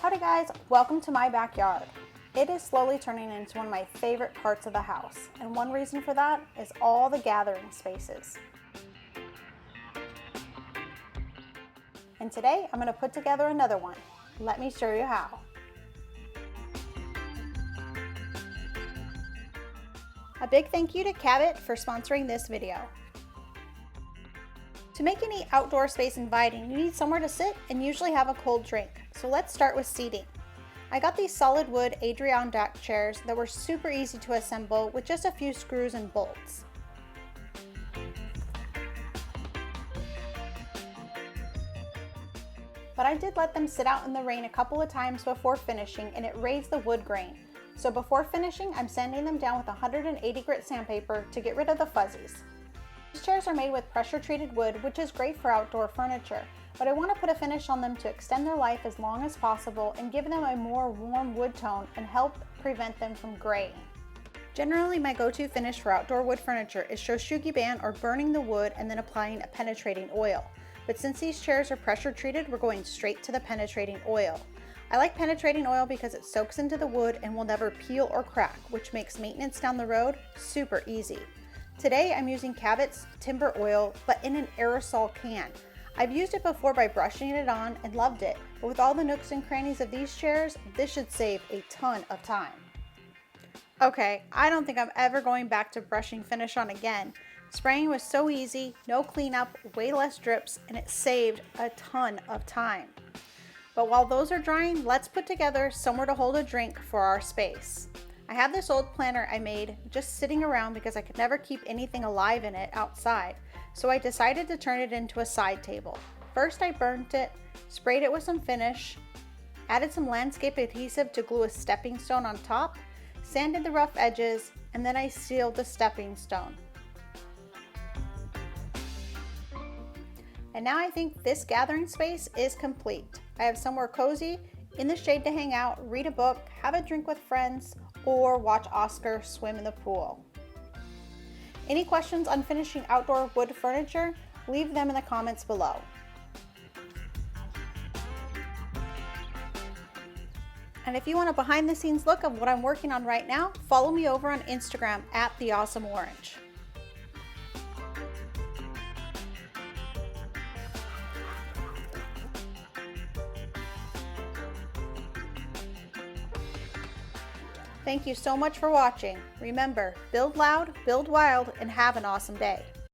Howdy guys, welcome to my backyard. It is slowly turning into one of my favorite parts of the house, and one reason for that is all the gathering spaces. And today I'm going to put together another one. Let me show you how. A big thank you to Cabot for sponsoring this video. To make any outdoor space inviting, you need somewhere to sit and usually have a cold drink. So let's start with seating. I got these solid wood Adirondack chairs that were super easy to assemble with just a few screws and bolts. But I did let them sit out in the rain a couple of times before finishing, and it raised the wood grain. So before finishing, I'm sanding them down with 180 grit sandpaper to get rid of the fuzzies. These chairs are made with pressure treated wood, which is great for outdoor furniture, but I want to put a finish on them to extend their life as long as possible and give them a more warm wood tone and help prevent them from graying. Generally, my go-to finish for outdoor wood furniture is shoshigi ban or burning the wood and then applying a penetrating oil. But since these chairs are pressure treated, we're going straight to the penetrating oil. I like penetrating oil because it soaks into the wood and will never peel or crack, which makes maintenance down the road super easy. Today I'm using Cabot's timber oil, but in an aerosol can. I've used it before by brushing it on and loved it, but with all the nooks and crannies of these chairs, this should save a ton of time. Okay, I don't think I'm ever going back to brushing finish on again. Spraying was so easy, no cleanup, way less drips, and it saved a ton of time. But while those are drying, let's put together somewhere to hold a drink for our space. I have this old planter I made just sitting around because I could never keep anything alive in it outside, so I decided to turn it into a side table. First I burnt it, sprayed it with some finish, added some landscape adhesive to glue a stepping stone on top, sanded the rough edges, and then I sealed the stepping stone. And now I think this gathering space is complete. I have somewhere cozy, in the shade to hang out, read a book, have a drink with friends, or watch Oscar swim in the pool. Any questions on finishing outdoor wood furniture? Leave them in the comments below. And if you want a behind the scenes look of what I'm working on right now, follow me over on Instagram at @theawesomeorange. Thank you so much for watching. Remember, build loud, build wild, and have an awesome day.